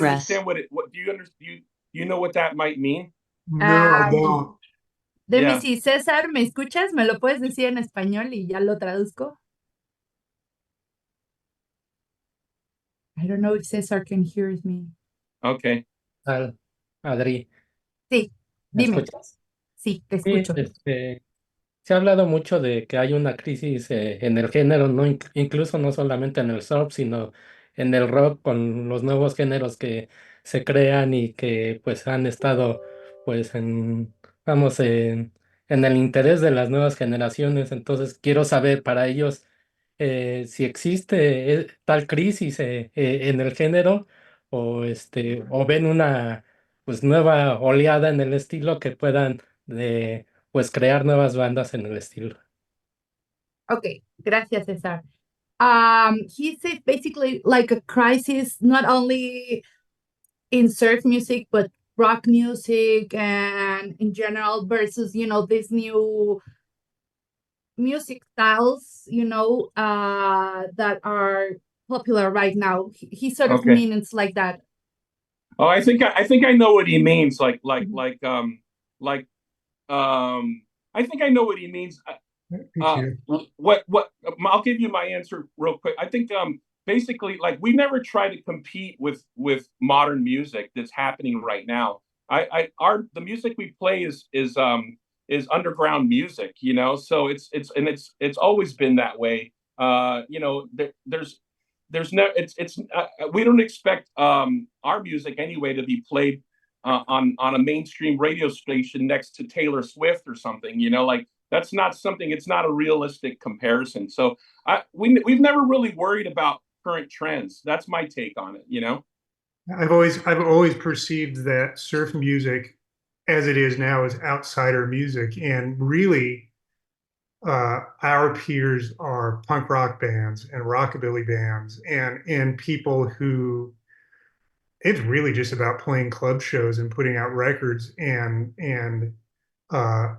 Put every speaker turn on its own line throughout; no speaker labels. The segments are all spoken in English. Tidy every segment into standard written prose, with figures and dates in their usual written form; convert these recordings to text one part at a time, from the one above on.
understand what do you understand? You know what that might mean?
No, I
Ah,
don't.
let me
Yeah.
see, César, ¿me escuchas? ¿Me lo puedes decir en español y ya lo traduzco? I don't know if César can hear me.
Okay.
Al- Adri,
Sí,
¿me
dime.
escuchas?
Sí, te
Sí,
escucho.
se ha hablado mucho de que hay una crisis en el género, no incluso no solamente en el surf, sino en el rock con los nuevos géneros que se crean y que pues han estado pues vamos en el interés de las nuevas generaciones. Entonces quiero saber para ellos si existe tal crisis en el género o ven una pues nueva oleada en el estilo que puedan pues crear nuevas bandas en el estilo.
Okay, gracias, César. He said basically like a crisis, not only in surf music, but rock music and in general versus, these new music styles, that are popular right now. He sort of
Okay.
means like that.
Oh, I think I know what he means.
Mhm.
Like I think I know what he means.
Me too.
What I'll give you my answer real quick. I think basically like we never try to compete with modern music that's happening right now. I our the music we play is underground music, you know. So it's always been that way. You know, there's no it's we don't expect our music anyway to be played on a mainstream radio station next to Taylor Swift or something, you know, like that's not something, it's not a realistic comparison. So we've never really worried about current trends. That's my take on it, you know.
I've always perceived that surf music as it is now is outsider music, and really our peers are punk rock bands and rockabilly bands and people who it's really just about playing club shows and putting out records and uh,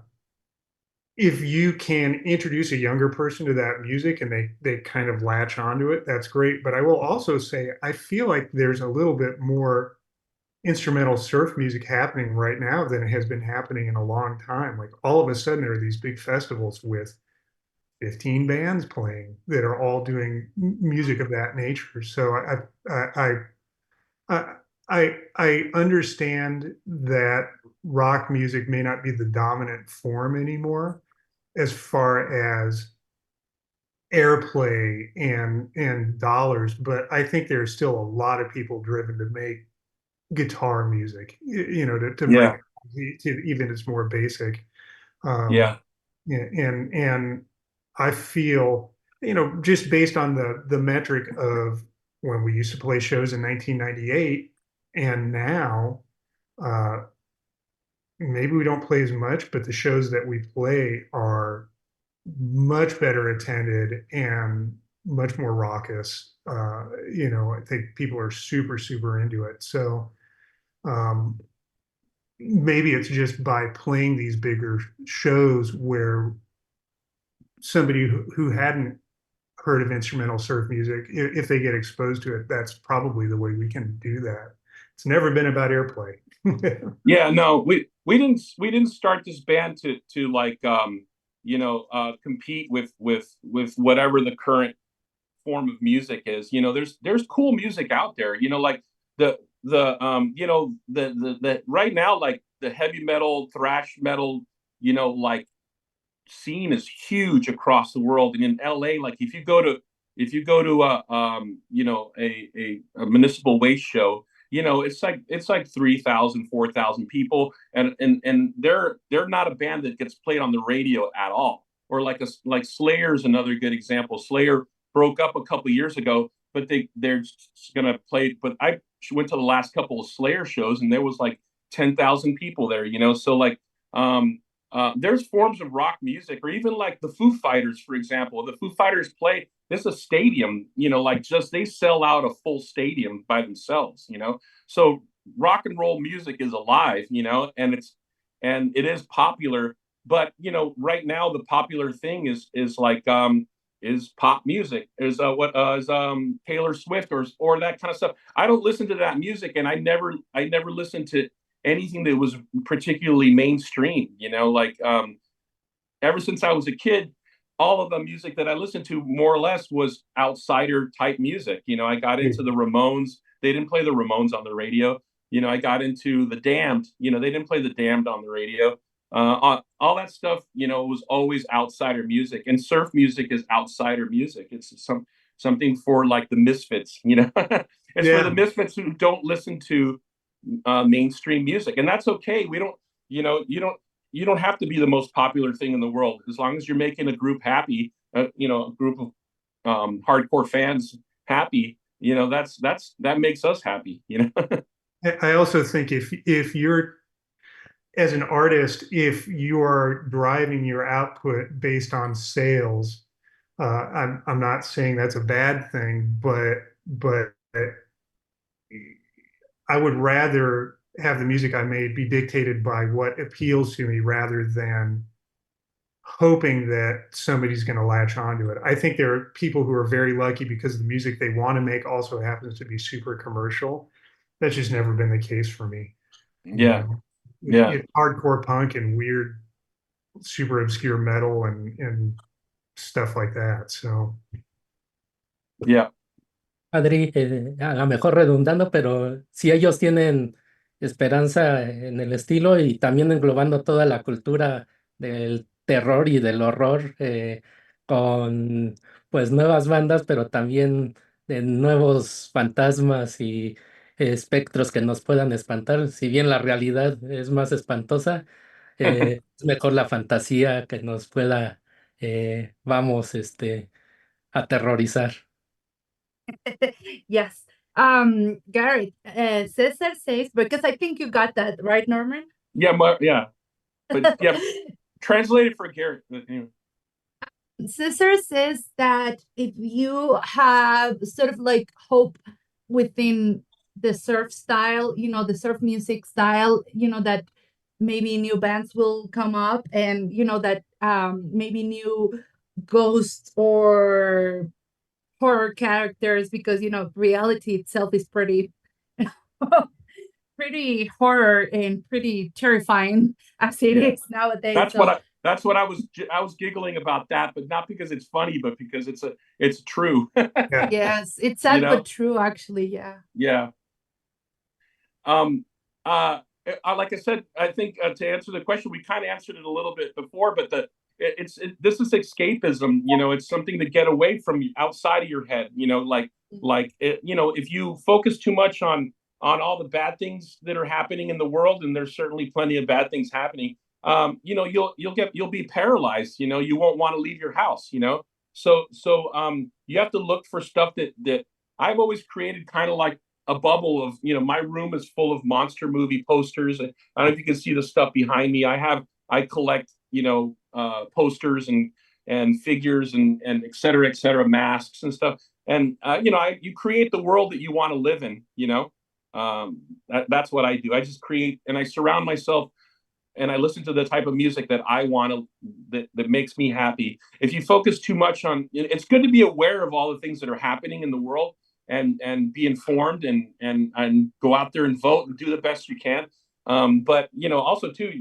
if you can introduce a younger person to that music and they kind of latch onto it, that's great. But I will also say I feel like there's a little bit more instrumental surf music happening right now than it has been happening in a long time. Like all of a sudden there are these big festivals with 15 bands playing that are all doing music of that nature. So I I understand that rock music may not be the dominant form anymore as far as airplay and dollars, but I think there's still a lot of people driven to make guitar music, you know, to break
Yeah.
it to even its more basic. Um,
Yeah.
and I feel, you know, just based on the metric of when we used to play shows in 1998 and now, uh, maybe we don't play as much, but the shows that we play are much better attended and much more raucous. You know, I think people are super, super into it. So um, maybe it's just by playing these bigger shows where somebody who hadn't heard of instrumental surf music, if they get exposed to it, that's probably the way we can do that. It's never been about airplay.
Yeah, no, we didn't start this band to like you know compete with whatever the current form of music is. You know, there's cool music out there. You know, like the you know the right now like the heavy metal, thrash metal, you know, like scene is huge across the world. And in LA, like if you go to a you know a municipal waste show, you know it's like 3,000 4,000 people, and they're not a band that gets played on the radio at all. Or like like Slayer's another good example. Slayer broke up a couple years ago, but they're gonna play. But I went to the last couple of Slayer shows, and there was like 10,000 people there. You know, so like there's forms of rock music, or even like the Foo Fighters, for example. The Foo Fighters play this a stadium, you know, like just they sell out a full stadium by themselves, you know. So rock and roll music is alive, you know, and it is popular. But you know, right now the popular thing is like is pop music, is what is Taylor Swift or that kind of stuff. I don't listen to that music, and I never listened to anything that was particularly mainstream. Like ever since I was a kid, all of the music that I listened to more or less was outsider type music. I got into the Ramones. They didn't play the Ramones on the radio. I got into the Damned. They didn't play the Damned on the radio. All that stuff, was always outsider music, and surf music is outsider music. It's something for like the misfits. It's for the
Yeah.
misfits who don't listen to mainstream music, and that's okay. We don't, you don't have to be the most popular thing in the world as long as you're making a group happy. A group of hardcore fans happy. That makes us happy.
I also think if you're as an artist, if you are driving your output based on sales, I'm not saying that's a bad thing, but I would rather have the music I made be dictated by what appeals to me rather than hoping that somebody's going to latch onto it. I think there are people who are very lucky because the music they want to make also happens to be super commercial. That's just never been the case for me.
Yeah, yeah,
It's hardcore punk and weird, super obscure metal and stuff like that. So
yeah.
Adri, a lo mejor redundando, pero si ellos tienen esperanza en el estilo y también englobando toda la cultura del terror y del horror con pues nuevas bandas, pero también de nuevos fantasmas y espectros que nos puedan espantar. Si bien la realidad es más espantosa, es mejor la fantasía que nos pueda, vamos, aterrorizar.
Yes. Garrett, Cesar says, because I think you got that, right, Norman?
Yeah, yeah, but yeah, translate it for Garrett.
Cesar says that if you have sort of like hope within the surf style, the surf music style, that maybe new bands will come up, and that maybe new ghosts or horror characters, because reality itself is pretty pretty horror and pretty terrifying as it
Yeah,
is nowadays.
that's what I. That's what I was giggling about that, but not because it's funny, but because it's true.
yeah,
Yes, it's
You
sad
know?
but true, actually. Yeah.
Yeah. Um. Like I said, I think to answer the question, we kind of answered it a little bit before, but this is escapism. It's something to get away from outside of your head. If you focus too much on all the bad things that are happening in the world, and there's certainly plenty of bad things happening. You'll be paralyzed. You won't want to leave your house. So you have to look for stuff that I've always created, kind of like a bubble of, my room is full of monster movie posters. I don't know if you can see the stuff behind me. I collect, posters and figures and et cetera, masks and stuff. And you create the world that you want to live in. That's what I do. I just create, and I surround myself, and I listen to the type of music that I want to, that makes me happy. If you focus too much on, it's good to be aware of all the things that are happening in the world, and be informed, and go out there and vote and do the best you can. But also too,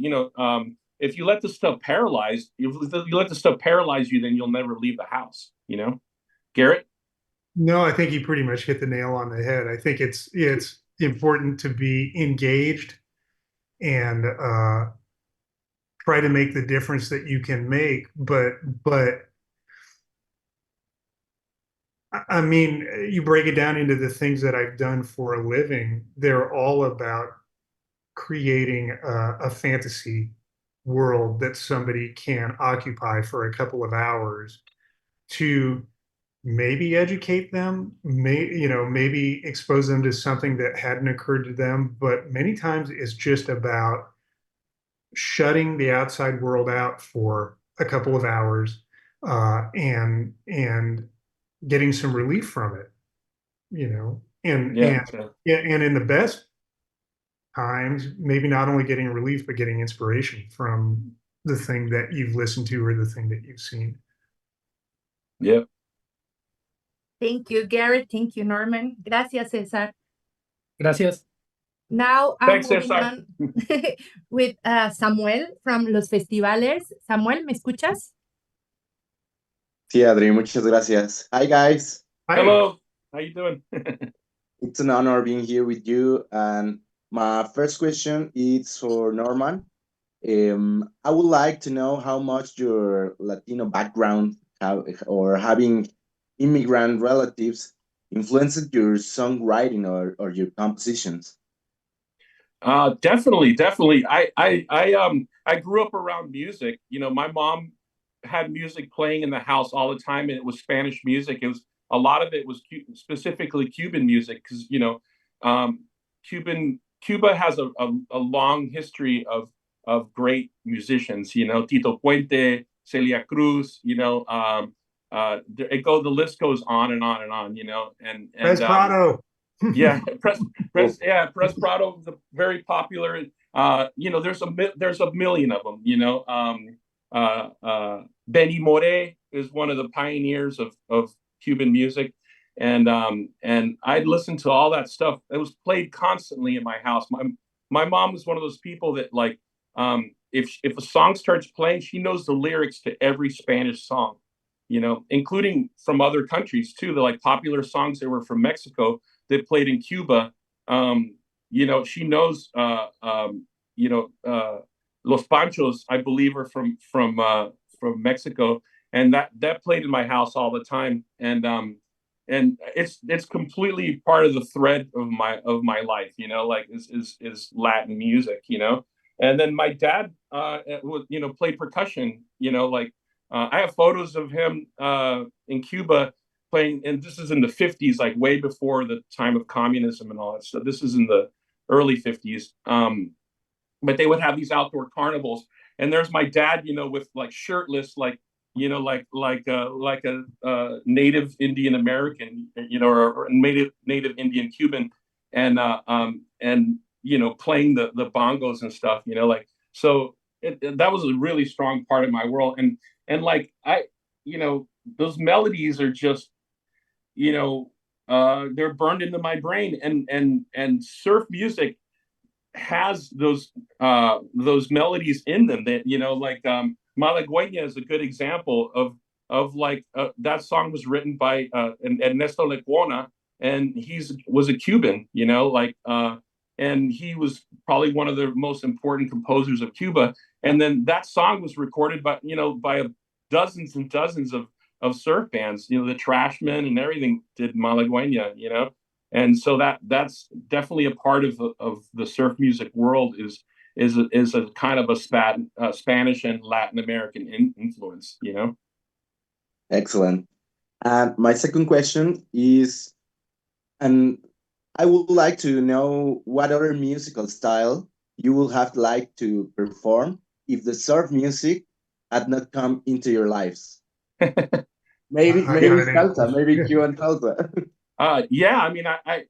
if you let the stuff paralyze, if you let the stuff paralyze you, then you'll never leave the house. Garrett.
no, I think you pretty much hit the nail on the head. I think it's important to be engaged and try to make the difference that you can make. But I mean, you break it down into the things that I've done for a living. They're all about creating a fantasy world that somebody can occupy for a couple of hours to maybe educate them, maybe expose them to something that hadn't occurred to them. But many times it's just about shutting the outside world out for a couple of hours, and getting some relief from it, and
Yeah.
and in the best times, maybe not only getting relief but getting inspiration from the thing that you've listened to or the thing that you've seen.
Yeah.
Thank you, Garrett. Thank you, Norman. Gracias, Cesar.
Gracias.
Now I'm
Thanks,
moving
Cesar.
on with Samuel from Los Festivales. Samuel, ¿me escuchas?
Sí, Adri, muchas gracias. Hi, guys.
Hi.
Hello. How you doing?
It's an honor being here with you. And my first question is for Norman. I would like to know how much your Latino background or having immigrant relatives influenced your songwriting or your compositions.
Definitely. I grew up around music. You know, my mom had music playing in the house all the time, and it was Spanish music. It was a lot of it was specifically Cuban music because um, Cuba has a long history of great musicians. You know, Tito Puente, Celia Cruz. The list goes on and on and on. You know, and
Wes Prado.
yeah,
Oh,
Press Prado is a very popular. There's a million of them. Benny Moré is one of the pioneers of Cuban music, and I'd listen to all that stuff. It was played constantly in my house. My mom was one of those people that if a song starts playing, she knows the lyrics to every Spanish song. You know, including from other countries too. The like popular songs that were from Mexico that played in Cuba. She knows. Los Panchos, I believe, are from Mexico, and that played in my house all the time, and it's completely part of the thread of my life. You know, like is Latin music. You know, and then my dad, played percussion. I have photos of him in Cuba playing, and this is in the 50s, like way before the time of communism and all that stuff. This is in the early 50s. But they would have these outdoor carnivals, and there's my dad, with like shirtless, like like a native Indian American, or native Indian Cuban, and playing the bongos and stuff, so that was a really strong part of my world, and like those melodies are just they're burned into my brain, and surf music has those melodies in them that Malagueña is a good example of that song was written by Ernesto Lecuona, and was a Cuban, and he was probably one of the most important composers of Cuba. And then that song was recorded by dozens and dozens of surf bands, the Trashmen and everything did Malagueña, and so that's definitely a part of the surf music world is a kind of a Spanish and Latin American influence,
excellent. And my second question is, and I would like to know what other musical style you would have liked to perform if the surf music had not come into your lives. Maybe
I got an
salsa, maybe
answer.
Cuban salsa.
Yeah, I mean,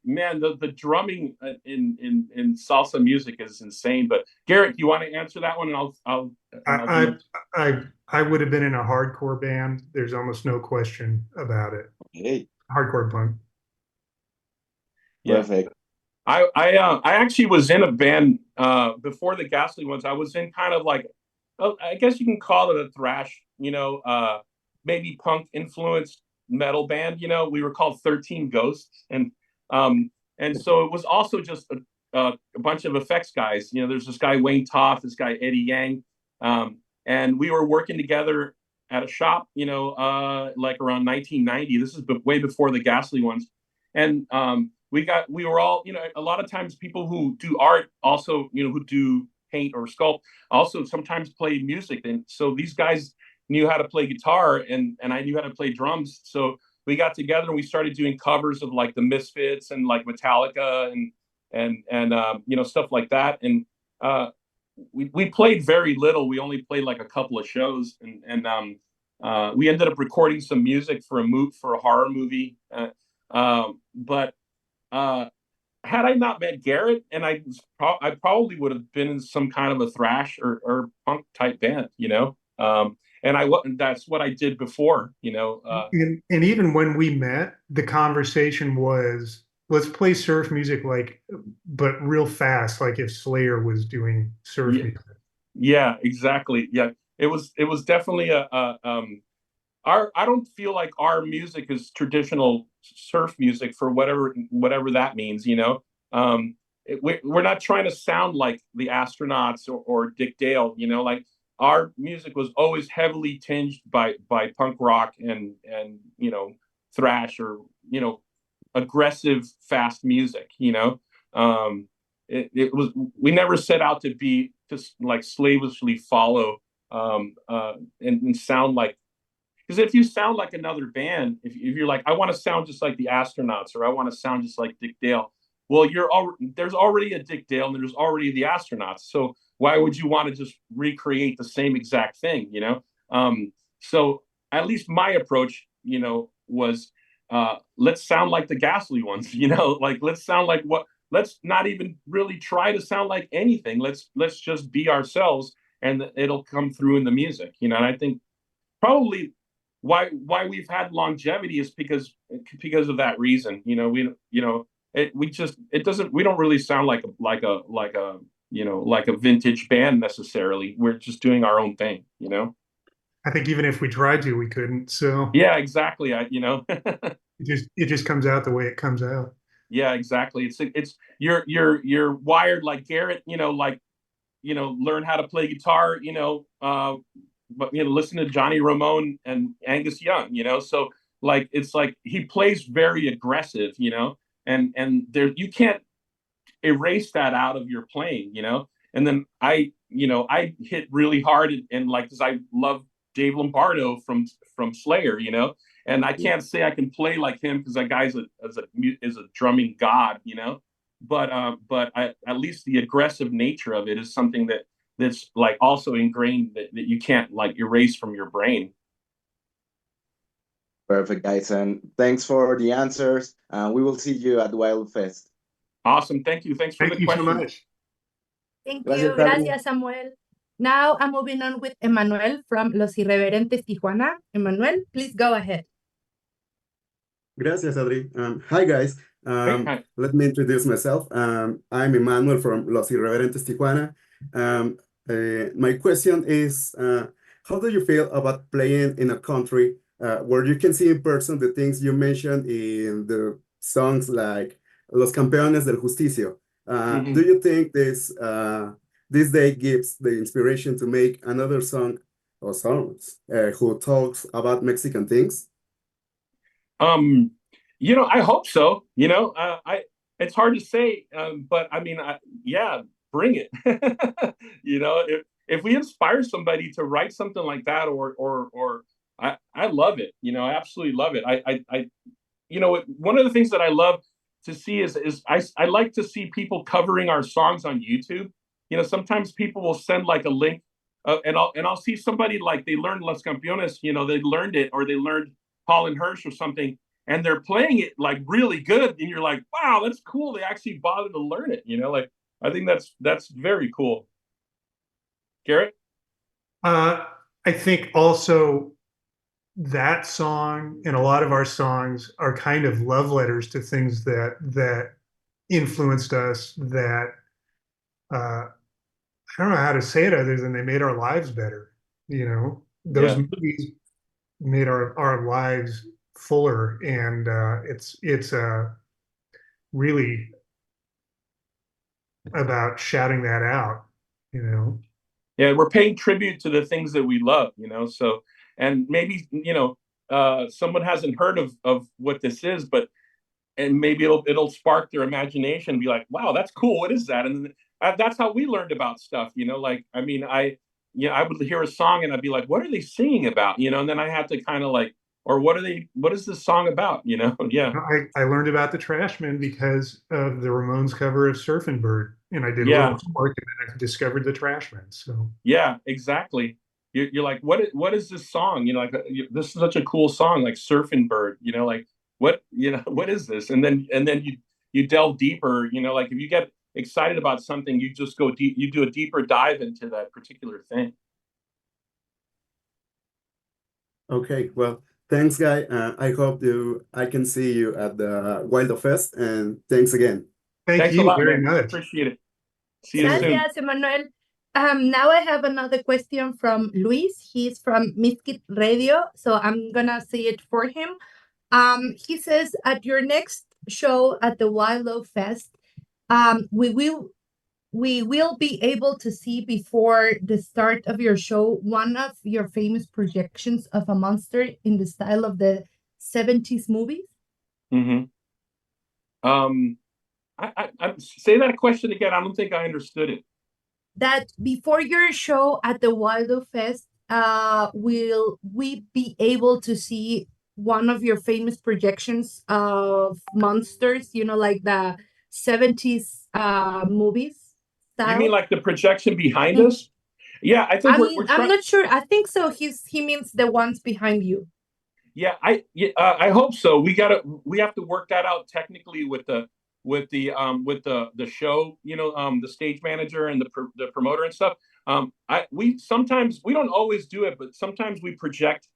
man, the drumming in salsa music is insane. But Garrett, do you want to answer that one, and I'll
I, I would have been in a hardcore band. There's almost no question about it.
Hey,
Hardcore punk.
Yeah.
perfect.
I actually was in a band before the Ghastly ones. I was in kind of like, I guess you can call it a thrash, maybe punk influenced metal band. We were called 13 Ghosts, and so it was also just a bunch of effects guys. There's this guy Wayne Toth, this guy Eddie Yang, and we were working together at a shop, like around 1990. This is way before the Ghastly ones, and we were all, a lot of times people who do art also, who do paint or sculpt also sometimes play music. And so these guys knew how to play guitar, and I knew how to play drums. So we got together and we started doing covers of like the Misfits and like Metallica and stuff like that. And we played very little. We only played like a couple of shows, and we ended up recording some music for a horror movie. But had I not met Garrett, and I probably would have been in some kind of a thrash or punk type band, and that's what I did before, you know.
And even when we met, the conversation was, let's play surf music like, but real fast, like if Slayer was doing surf
Yeah,
music.
yeah, exactly. Yeah, it was definitely our I don't feel like our music is traditional surf music for whatever that means, you know. We're not trying to sound like the Astronauts or Dick Dale, you know. Like our music was always heavily tinged by punk rock and you know thrash or you know aggressive fast music, you know. It was we never set out to be just like slavishly follow and sound like because if you sound like another band, if you're like, I want to sound just like the Astronauts or I want to sound just like Dick Dale, well, there's already a Dick Dale and there's already the Astronauts. So why would you want to just recreate the same exact thing, you know? So at least my approach, you know, was let's sound like the Ghastly ones, you know, like let's sound like what. Let's not even really try to sound like anything. Let's just be ourselves, and it'll come through in the music, you know. And I think probably why we've had longevity is because of that reason. You know, we you know it doesn't we don't really sound like a you know like a vintage band necessarily. We're just doing our own thing, you know.
I think even if we tried to, we couldn't. So
Yeah, exactly. I you know
it just comes out the way it comes out.
yeah, exactly. It's you're wired like Garrett, you know, like you know, learn how to play guitar, you know, but you know, listen to Johnny Ramone and Angus Young, you know. So like it's like he plays very aggressive, you know, and there you can't erase that out of your playing, you know. And then I hit really hard and like because I love Dave Lombardo from Slayer, you know, and I can't say I can play like him because that guy's is a drumming god, you know. But at least the aggressive nature of it is something that's like also ingrained that you can't like erase from your brain.
Perfect, guys, and thanks for the answers. We will see you at Wild Fest.
Awesome, thank you. Thanks for
Thank
the
you so
question.
much.
Thank
Gracias,
you.
Adri.
Gracias, Samuel. Now I'm moving on with Emmanuel from Los Irreverentes Tijuana. Emmanuel, please go ahead.
Gracias, Adri. Hi, guys.
Hey, hi.
Let me introduce myself. I'm Emmanuel from Los Irreverentes Tijuana. My question is, how do you feel about playing in a country where you can see in person the things you mentioned in the songs like Los Campeones del Justicio? Do
Mhm.
you think this day gives the inspiration to make another song or songs who talks about Mexican things?
Um, you know, I hope so. You know, I it's hard to say, but I mean, yeah, bring it. You know, if we inspire somebody to write something like that, or I love it. You know, I absolutely love it. You know, one of the things that I love to see is I like to see people covering our songs on YouTube. You know, sometimes people will send like a link, and I'll see somebody like they learned Los Campeones. You know, they learned it or they learned Paul and Hirsch or something, and they're playing it like really good, and you're like, wow, that's cool. They actually bothered to learn it. You know, like I think that's very cool. Garrett.
Uh, I think also that song and a lot of our songs are kind of love letters to things that influenced us that I don't know how to say it other than they made our lives better. You know, those
Yeah.
movies made our lives fuller, and it's really about shouting that out. You know,
Yeah, we're paying tribute to the things that we love, you know. So, and maybe you know, someone hasn't heard of what this is, but and maybe it'll spark their imagination and be like, wow, that's cool. What is that? And that's how we learned about stuff, you know. Like, I mean, I would hear a song and I'd be like, what are they singing about, you know? And then I had to kind of like, or what is this song about, you know? Yeah,
I learned about the Trashmen because of the Ramones cover of Surfing Bird, and I did a little
yeah,
homework, and then I discovered the Trashmen. So
yeah, exactly. You're like, what is this song? You know, like this is such a cool song, like Surfing Bird. You know, like what you know, what is this? And then you delve deeper. You know, like if you get excited about something, you just go deep. You do a deeper dive into that particular thing.
Okay, well, thanks, Guy. I hope I can see you at the Wildo Fest, and thanks again.
Thank
Thanks a
you
lot,
very
man. I
much.
appreciate it. See you
See you.
soon.
Gracias, Emmanuel. Now I have another question from Luis. He's from Miskit Radio, so I'm gonna say it for him. He says, at your next show at the Willow Fest, we will be able to see before the start of your show one of your famous projections of a monster in the style of the 70s movies.
Mm-hmm. I say that question again. I don't think I understood it.
That before your show at the Wildo Fest, will we be able to see one of your famous projections of monsters, like the 70s movies
You mean
style?
like the projection behind us? Yeah, I think we're
I'm
trying.
not sure. I think so. He means the ones behind you.
Yeah, I hope so. We have to work that out technically with the show, the stage manager and the promoter and stuff. We sometimes, we don't always do it, but sometimes we project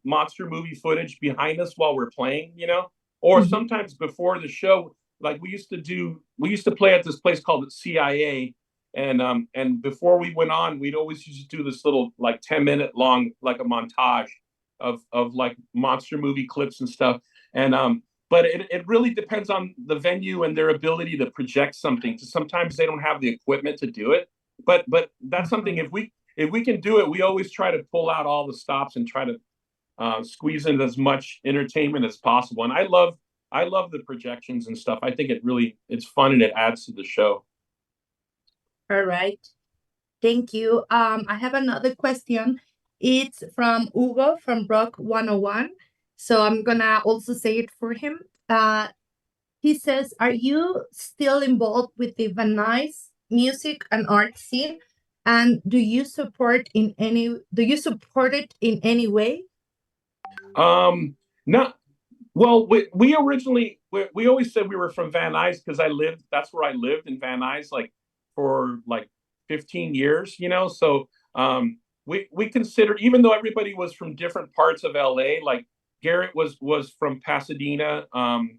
monster movie footage behind us while we're playing, or
Mhm.
sometimes before the show. Like we used to play at this place called the CIA, and before we went on, we'd always used to do this little like 10-minute long like a montage of like monster movie clips and stuff. And but it really depends on the venue and their ability to project something. Sometimes they don't have the equipment to do it, but that's something, if we can do it, we always try to pull out all the stops and try to squeeze in as much entertainment as possible. And I love the projections and stuff. I think it's fun and it adds to the show.
All right. Thank you. I have another question. It's from Hugo from Rock 101. So I'm gonna also say it for him. He says, are you still involved with the Van Nuys music and art scene? And do you support it in any way?
Not well. We originally we always said we were from Van Nuys because that's where I lived in Van Nuys like for like 15 years, So we considered, even though everybody was from different parts of LA, like Garrett was from Pasadena, and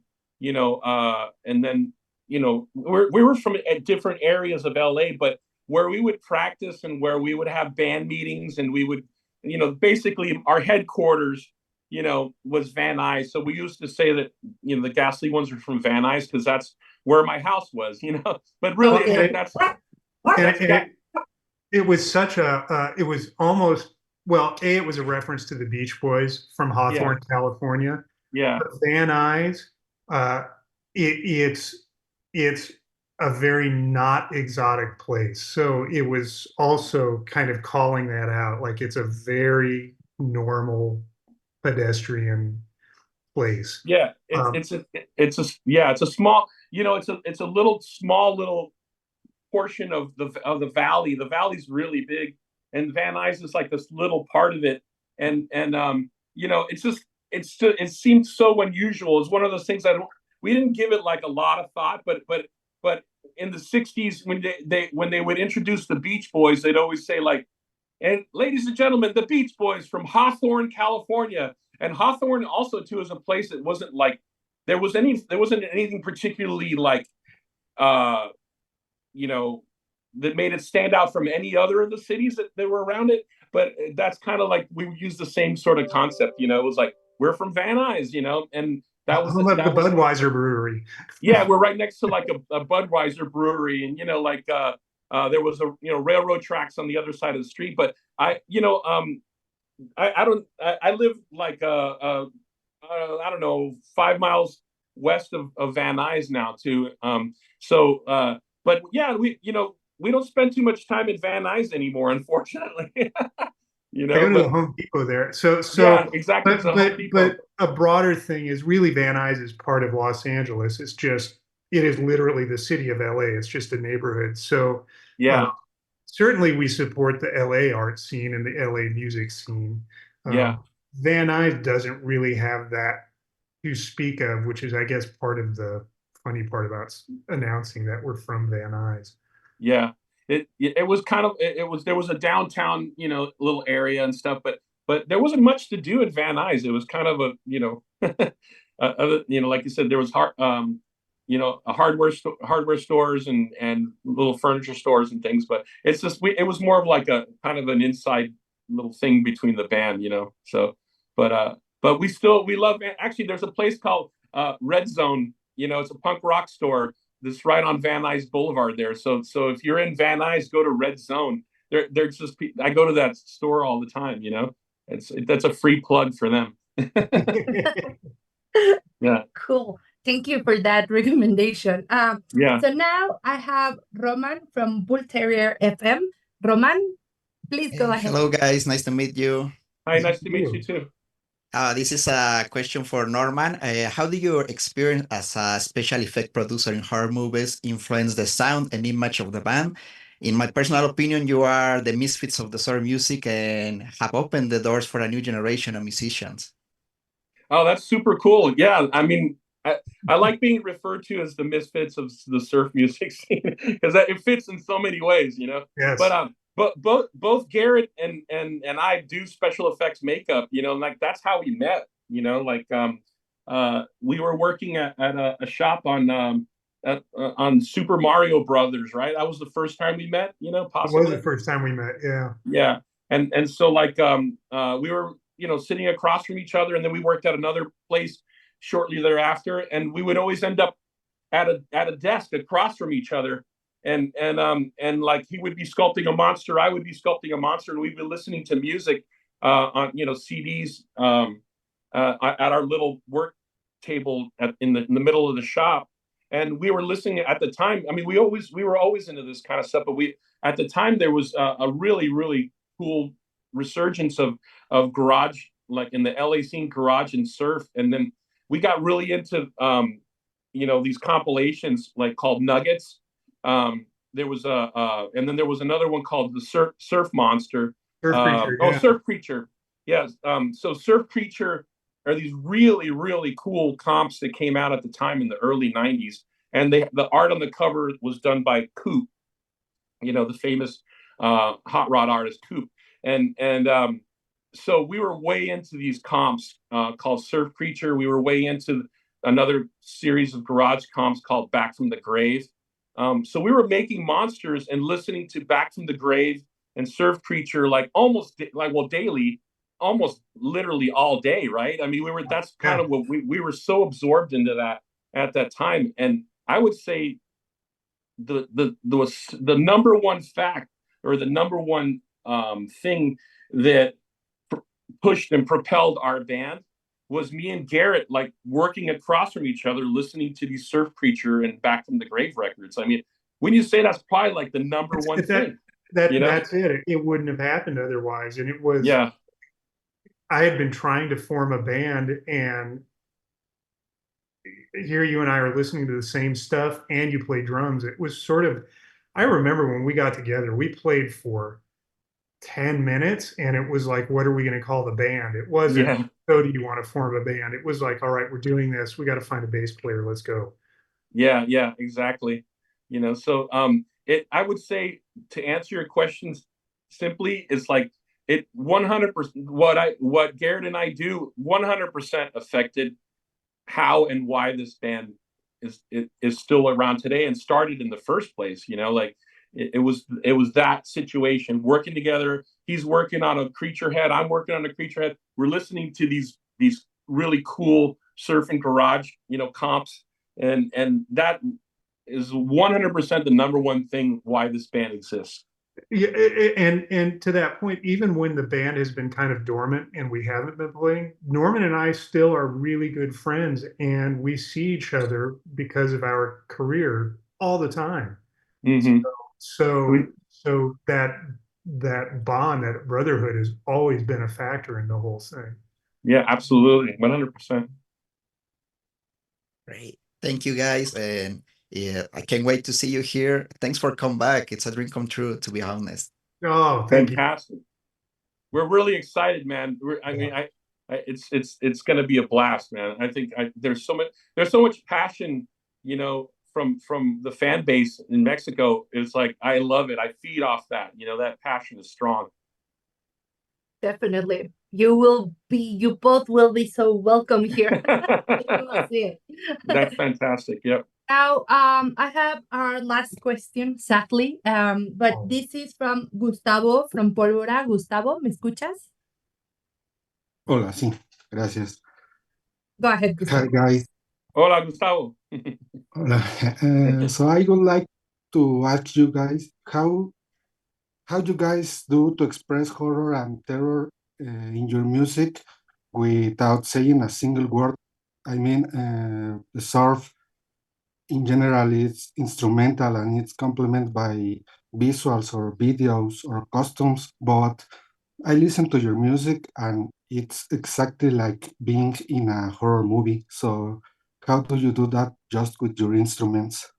then we were from different areas of LA, but where we would practice and where we would have band meetings and we would, basically our headquarters, was Van Nuys. So we used to say that, the Ghastly ones were from Van Nuys because that's where my house was, But really,
Okay.
It was such it was almost, well, it was a reference to the Beach Boys from Hawthorne, California.
Yeah.
But Van Nuys, it's a very not exotic place. So it was also kind of calling that out. Like it's a very normal pedestrian place.
Yeah, it's a small, it's a little small little portion of the valley. The valley's really big, and Van Nuys is like this little part of it. And it seemed so unusual. It's one of those things we didn't give it like a lot of thought, but in the '60s when they would introduce the Beach Boys, they'd always say like, and ladies and gentlemen, the Beach Boys from Hawthorne, California. And Hawthorne also too is a place that wasn't like there wasn't anything particularly like that made it stand out from any other of the cities that were around it. But that's kind of like we use the same sort of concept. It was like we're from Van Nuys, and that was
the Budweiser brewery.
Yeah, we're right next to like a Budweiser brewery, and there was railroad tracks on the other side of the street. But I live like I don't know, 5 miles west of Van Nuys now too. But yeah, we don't spend too much time in Van Nuys anymore, unfortunately.
I go to the Home Depot there. So
yeah, exactly.
But a broader thing is really Van Nuys is part of Los Angeles. It is literally the city of LA. It's just a neighborhood. So
yeah,
certainly we support the LA art scene and the LA music scene.
Yeah.
Van Nuys doesn't really have that to speak of, which is, I guess, part of the funny part about announcing that we're from Van Nuys.
Yeah. It was kind of there was a downtown, little area and stuff, but but there wasn't much to do in Van Nuys. It was kind of a, like you said, there was a hardware stores and little furniture stores and things. But it's just it was more of like a kind of an inside little thing between the band, So, but we love. Actually, there's a place called Red Zone. It's a punk rock store that's right on Van Nuys Boulevard there. So if you're in Van Nuys, go to Red Zone. They're just I go to that store all the time. That's a free plug for them. Yeah.
Cool. Thank you for that recommendation.
Yeah.
So now I have Roman from Bull Terrier FM. Roman, please go ahead.
Hello, guys. Nice to meet you.
Hi, nice to meet you too.
This is a question for Norman. How do your experience as a special effect producer in horror movies influence the sound and image of the band? In my personal opinion, you are the misfits of the horror music and have opened the doors for a new generation of musicians.
Oh, that's super cool. Yeah, I mean, I like being referred to as the misfits of the surf music scene because it fits in so many ways,
Yes.
But both Garrett and I do special effects makeup, like that's how we met, we were working at a shop on Super Mario Brothers, right? That was the first time we met, possibly.
It was the first time we met, yeah.
Yeah, and so we were sitting across from each other, and then we worked at another place shortly thereafter, and we would always end up at a desk across from each other, and like he would be sculpting a monster, I would be sculpting a monster, and we'd be listening to music on CDs at our little work table in the middle of the shop, and we were listening at the time. I mean, we were always into this kind of stuff, but at the time there was a really, really cool resurgence of garage, like in the LA scene, garage and surf, and then we got really into these compilations like called Nuggets. There was and then there was another one called the Surf Monster.
Surf Creature,
Oh,
yeah.
Surf Creature. Yes. So Surf Creature are these really, really cool comps that came out at the time in the early 90s. And the art on the cover was done by Coop, the famous hot rod artist Coop. And so we were way into these comps called Surf Creature. We were way into another series of garage comps called Back from the Grave. So we were making monsters and listening to Back from the Grave and Surf Creature daily, almost literally all day, right? I mean, that's kind of what we were so absorbed into that at that time. And I would say the number one fact, or the number one thing that pushed and propelled our band was me and Garrett working across from each other, listening to these Surf Creature and Back from the Grave records. I mean, when you say that's probably the number one thing.
That's it. It wouldn't have happened otherwise. And it was,
yeah.
I had been trying to form a band, and here you and I are listening to the same stuff, and you play drums. It was sort of, I remember when we got together, we played for 10 minutes, and it was like, what are we going to call the band? It wasn't, so do you want to form a band? It was like, all right, we're doing this. We got to find a bass player. Let's go.
Yeah, exactly. So I would say, to answer your questions simply, it's like it 100%, what Garrett and I do 100% affected how and why this band is still around today and started in the first place. It was that situation, working together. He's working on a Creature Head, I'm working on a Creature Head. We're listening to these really cool surf and garage comps, and that is 100% the number one thing why this band exists.
Yeah, and to that point, even when the band has been kind of dormant and we haven't been playing, Norman and I still are really good friends, and we see each other because of our career all the time.
Mm-hmm.
So that bond, that brotherhood, has always been a factor in the whole thing.
Yeah, absolutely, 100%.
Great. Thank you, guys. And yeah, I can't wait to see you here. Thanks for coming back. It's a dream come true, to be honest.
Oh, thank
Fantastic. You. We're really excited, man. It's going to be a blast, man. I think there's so much passion, from the fan base in Mexico. It's like, I love it. I feed off that. That passion is strong.
Definitely. You both will be so welcome here. You will see it.
That's fantastic. Yep.
Now, I have our last question, sadly, but
Oh.
this is from Gustavo from Pólvora. Gustavo, ¿me escuchas?
Hola, sí, gracias.
Go ahead,
Hi,
Gustavo.
guys.
Hola, Gustavo.
Hola. So I would like to ask you guys how you guys do to express horror and terror in your music without saying a single word. I mean, the surf in general is instrumental and it's complemented by visuals or videos or costumes, but I listen to your music and it's exactly like being in a horror movie. So how do you do that just with your instruments?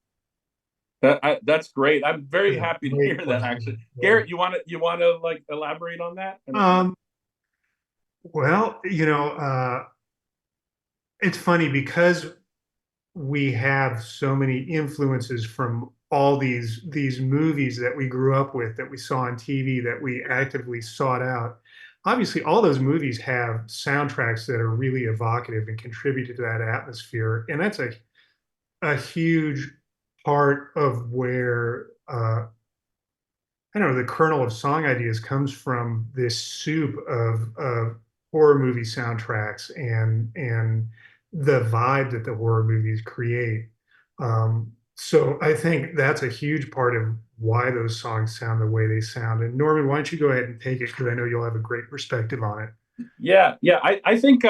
That's great. I'm very
Yeah,
happy to
great
hear that.
question.
Actually,
Yeah.
Garrett, you want to like elaborate on that?
Well, it's funny because we have so many influences from all these movies that we grew up with, that we saw on TV, that we actively sought out. Obviously, all those movies have soundtracks that are really evocative and contributed to that atmosphere, and that's a huge part of where I don't know, the kernel of song ideas comes from this soup of horror movie soundtracks and the vibe that the horror movies create. So I think that's a huge part of why those songs sound the way they sound. And Norman, why don't you go ahead and take it, because I know you'll have a great perspective on it.
Yeah. I think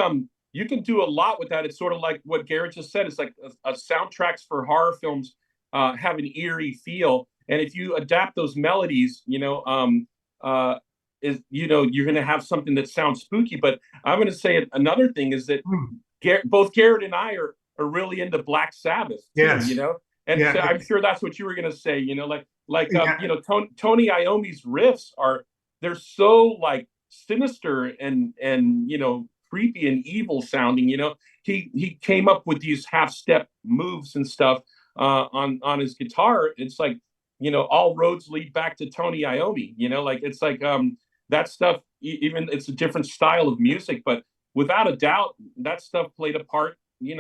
you can do a lot with that. It's sort of like what Garrett just said. It's like a soundtracks for horror films have an eerie feel, and if you adapt those melodies, you're going to have something that sounds spooky. But I'm going to say another thing is that both Garrett and I are really into Black Sabbath too.
Yes.
And
Yeah.
so I'm sure that's what you were going to say.
Yeah.
Tony Iommi's riffs they're so like sinister and creepy and evil sounding. He came up with these half step moves and stuff on his guitar. It's like all roads lead back to Tony Iommi. Like it's like that stuff. Even it's a different style of music, but without a doubt, that stuff played a part. In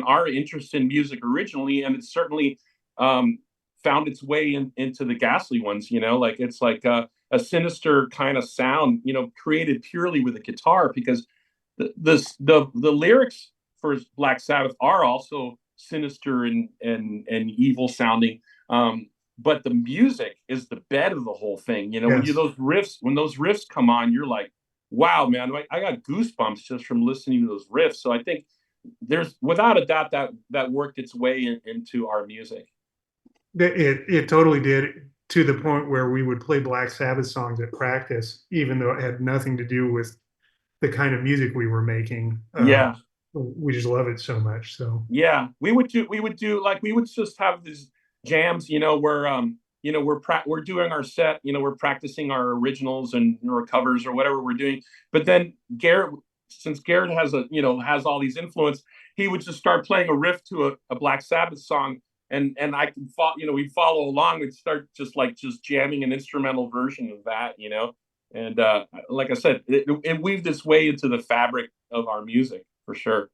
our interest in music originally, and it's certainly found its way into the Ghastly ones. Like it's like a sinister kind of sound, created purely with a guitar, because the lyrics for Black Sabbath are also sinister and evil sounding. But the music is the bed of the whole thing. When
Yes.
when those riffs come on, you're like, wow, man, I got goosebumps just from listening to those riffs. So I think there's without a doubt that worked its way into our music.
It totally did, to the point where we would play Black Sabbath songs at practice, even though it had nothing to do with the kind of music we were making.
Yeah.
We just love it so much. So
Yeah, we would do like we would just have these jams, where we're doing our set, we're practicing our originals and our covers or whatever we're doing. But then Garrett, since Garrett has all these influence, he would just start playing a riff to a Black Sabbath song, and I can we'd follow along. We'd start just jamming an instrumental version of that, and like I said, it weaved its way into the fabric of our music for sure.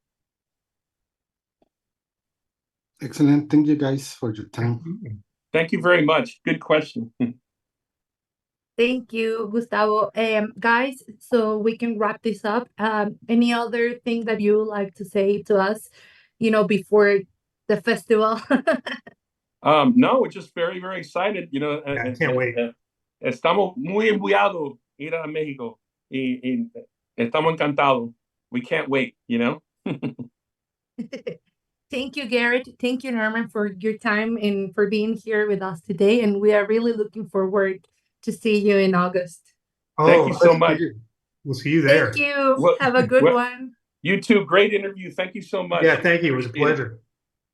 Excellent. Thank you guys for your time.
Thank you very much. Good question.
Thank you, Gustavo. Guys, so we can wrap this up. Any other thing that you would like to say to us, before the festival?
No, we're just very, very excited.
I can't wait.
Estamos muy embullados ir a México y estamos encantados. We can't wait.
Thank you, Garrett. Thank you, Norman, for your time and for being here with us today. And we are really looking forward to see you in August.
Thank you so much.
We'll see you there.
Thank you. Have a good one.
You too. Great interview. Thank you so much.
Yeah, thank you. It was a pleasure.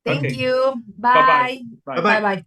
Thank
Okay.
you.
Bye-bye.
Bye.
Bye.
Bye-bye.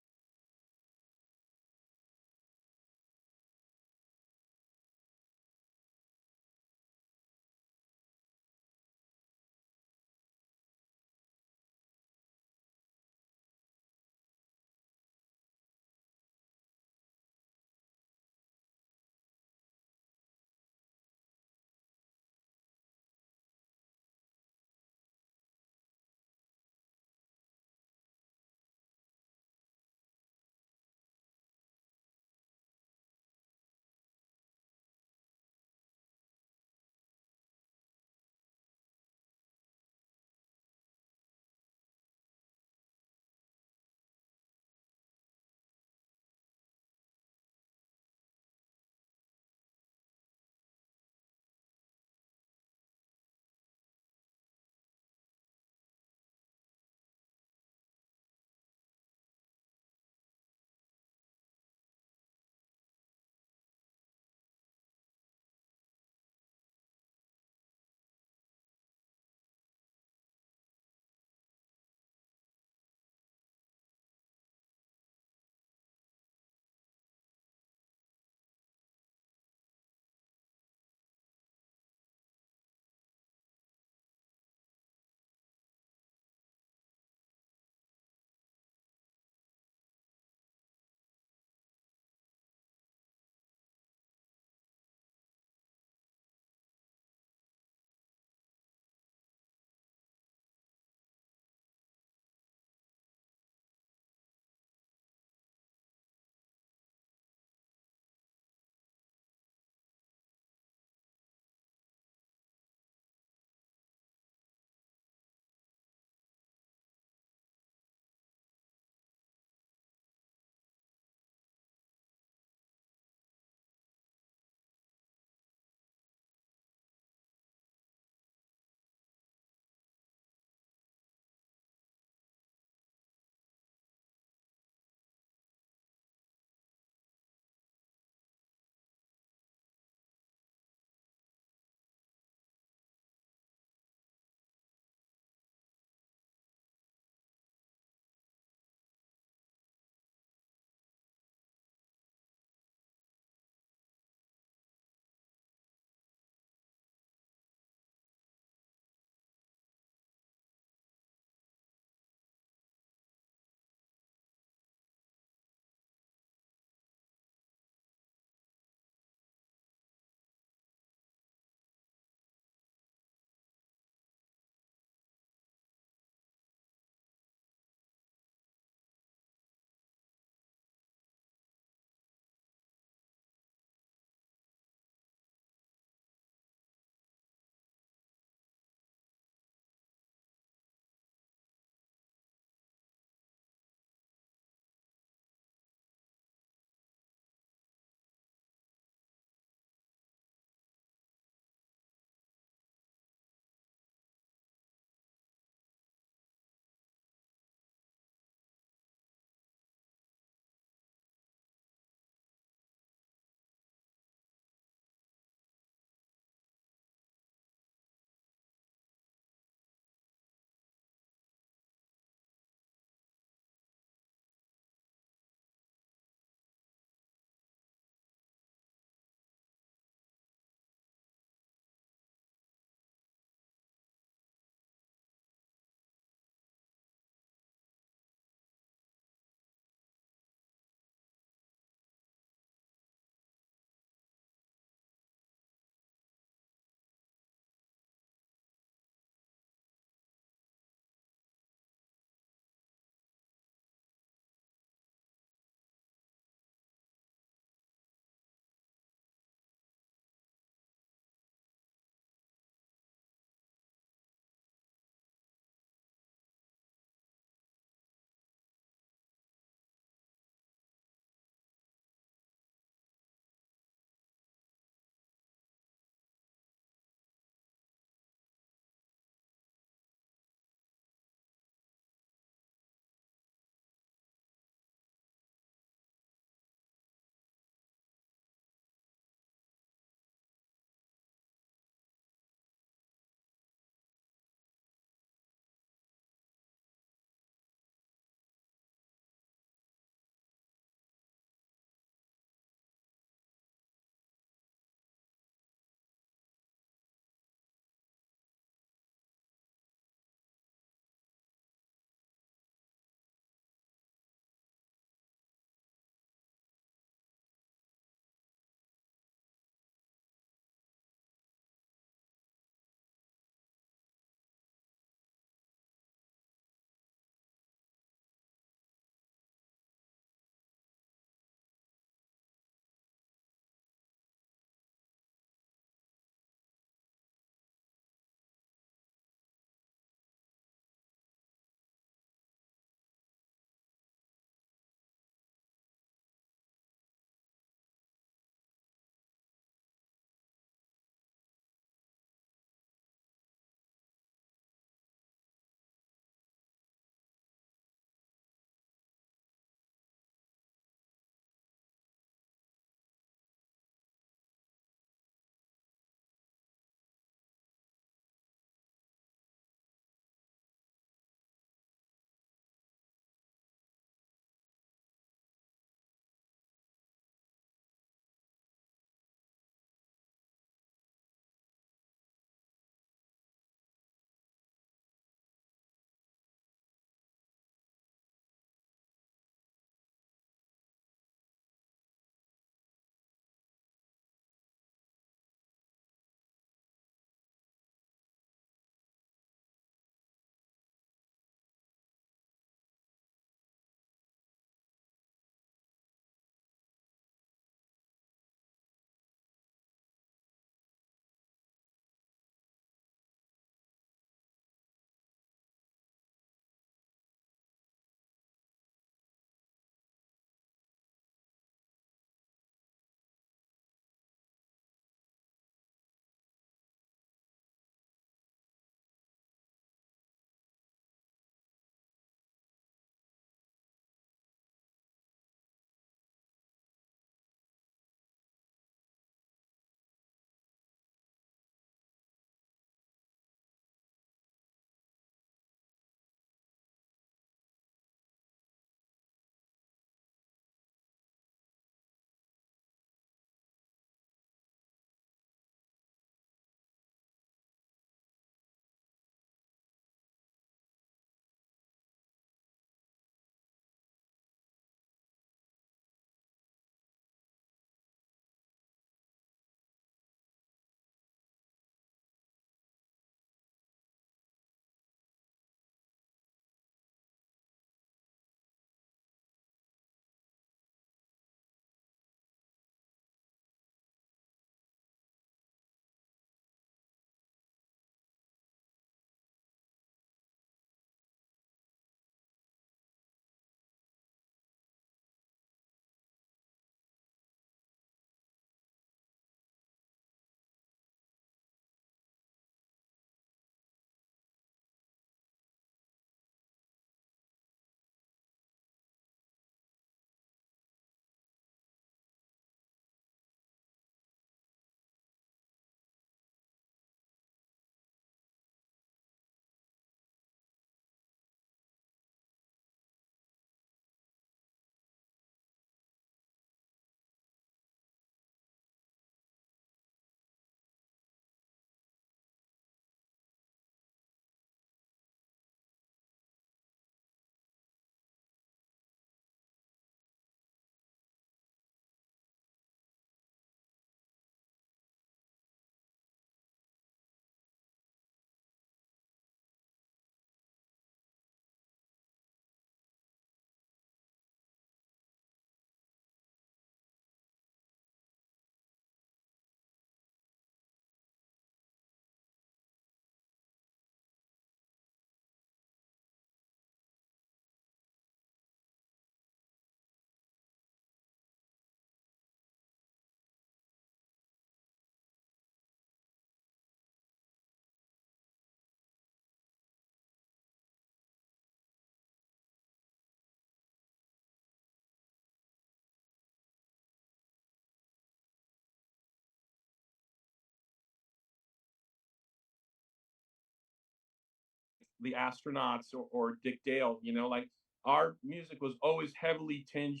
the Astronauts or Dick Dale. You know, like our music was always heavily tinged